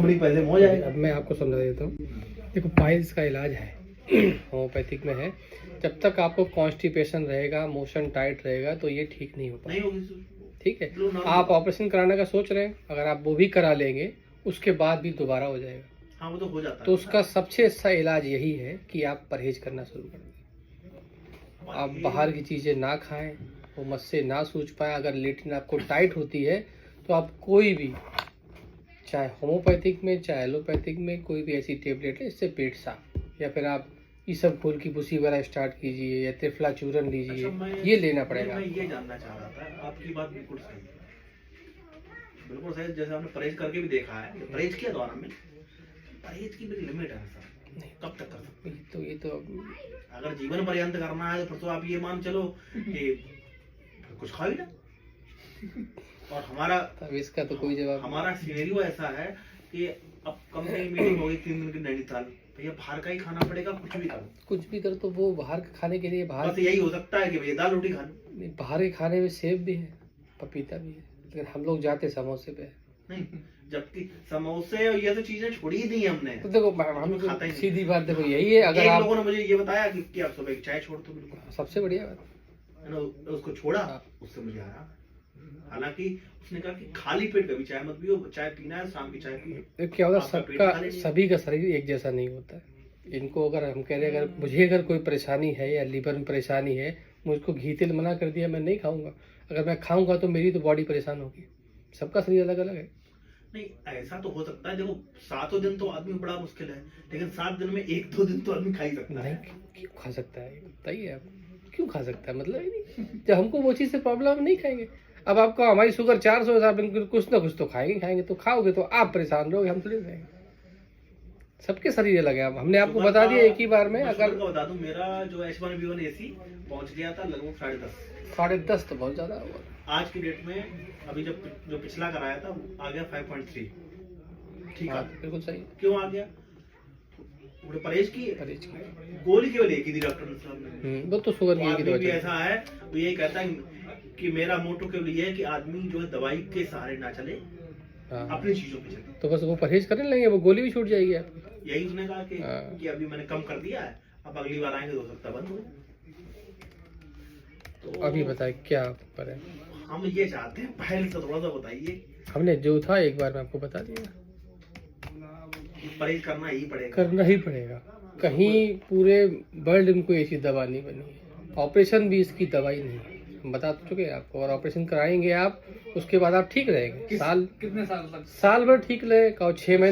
Company पैसे में हो जाएगा। अब मैं आपको समझा देता हूँ। देखो पाइल्स का इलाज है होम्योपैथिक में है। जब तक आपको कॉन्स्टिपेशन रहेगा, मोशन टाइट रहेगा, तो ये ठीक नहीं हो नहीं पाएगा। होगी। ठीक है, आप ऑपरेशन कराने का सोच रहे हैं, अगर आप वो भी करा लेंगे उसके बाद भी दोबारा हो जाएगा। हाँ वो तो हो जाता है। तो उसका सबसे अच्छा इलाज यही है कि आप परहेज करना शुरू कर दें। आप बाहर की चीज़ें ना खाएं, वो मस्से ना सूझ पाए। अगर लेटरिन आपको टाइट होती है तो आप कोई भी, चाहे होम्योपैथिक में चाहे एलोपैथिक में, कोई भी ऐसी टेबलेट है इससे पेट साफ, या फिर आप ईसबगोल की भूसी वगैरह स्टार्ट कीजिए या त्रिफला चूरन लीजिए। अच्छा, ये लेना पड़ेगा। मैं ये जानना चाह रहा था, आपकी बात बिल्कुल सही है, बिल्कुल सही। जैसे आपने परहेज करके भी देखा है, परहेज किया द्वारा में, परहेज की भी लिमिट है सर। नहीं, कब तक कर सकते हैं? तो ये तो अगर जीवन पर्यंत करना है तो फिर तो आप ये मान चलो कि कुछ खा ही ना। और हमारा, अब इसका तो कोई जवाब। हमारा सिनेरियो ऐसा है कि अब कंपनी मीटिंग होगी 3 दिन की नैनीताल, भैया बाहर का ही खाना पड़ेगा, कुछ भी करो। कुछ भी कर, तो वो बाहर के खाने के लिए बाहर बस यही हो सकता है कि भैया दाल रोटी खानी। नहीं, बाहर के खाने में सेब भी है, पपीता भी है, लेकिन हम लोग जाते समोसे पे। नहीं, जबकि समोसे और ये तो चीजें छोड़ी ही नहीं हमने। तो देखो हम खाता ही नहीं। सीधी बात देखो यही है। अगर एक आप, लोगों ने मुझे ये बताया कि आप सुबह चाय छोड़ दो, बिल्कुल सबसे बढ़िया बात है ना, उसको छोड़ा, उससे मुझे आया। हालांकि उसने कहा कि खाली पेट कभी चाय मत पियो, चाय पीना है शाम की चाय पियो। क्या होता है, आपका पेट सबका खाली नहीं है। सभी का शरीर एक जैसा नहीं होता है। इनको अगर हम कह रहे हैं, अगर मुझे अगर कोई परेशानी है या लीवर में परेशानी है, मुझको घी तेल मना कर दिया, मैं नहीं खाऊंगा। अगर मैं खाऊंगा तो मेरी तो बॉडी परेशान होगी। सबका शरीर अलग अलग है। नहीं, ऐसा तो हो सकता है। देखो 7 दिन तो आदमी बड़ा मुश्किल है, लेकिन 7 दिन में 1-2 दिन तो आदमी खा ही सकता है। नहीं, क्यों खा सकता है बताइए आप, क्यों खा सकता है? मतलब ही नहीं, जब हमको वो चीज़ से प्रॉब्लम, नहीं खाएंगे। अब आपका हमारी शुगर 400 है, आप कुछ ना कुछ तो खाएंगे। तो खाओगे तो आप परेशान रहोगे, हम थोड़ी रहेंगे। सबके शरीर अलग है। अब हमने आपको बता दिया एक ही बार में। अगर बता दूं, मेरा जो H1B1 AC पहुंच गया था लगभग 10:30। 10.5 तो बहुत ज्यादा होगा। आज की डेट में अभी जो पिछला कराया था वो आ गया 5.3। ठीक है, बिल्कुल सही। क्यों आ गया? थोड़े परहेज की, परहेज की गोली केवल एक ही दी डॉक्टर ने साहब ने। वो तो शुगर की आदमी भी दवा ऐसा है, वो यही कहता है कि मेरा मोटो केवल ये है कि आदमी जो है दवाई के सहारे ना चले, अपनी चीजों पे चले। तो बस वो परहेज करने लेंगे, वो गोली भी छूट जाएगी आपकी। यही उसने कहा कि अभी मैंने कम कर दिया है, अब अगली बार आएंगे तो हो सकता है बंद हो जाए। तो अभी बताए क्या करें? हम ये चाहते हैं, पहले से थोड़ा सा बताइए। हमने जो था एक बार में आपको बता दिया, परहेज करना ही पड़ेगा, करना ही पड़ेगा। कहीं पूरे वर्ल्ड में कोई ऐसी दवा नहीं बनी है। ऑपरेशन भी इसकी दवाई नहीं है, हम बता चुके हैं आपको। और ऑपरेशन कराएंगे आप, उसके बाद आप ठीक रहेंगे। कितने साल? साल भर ठीक रहे, 6 महीने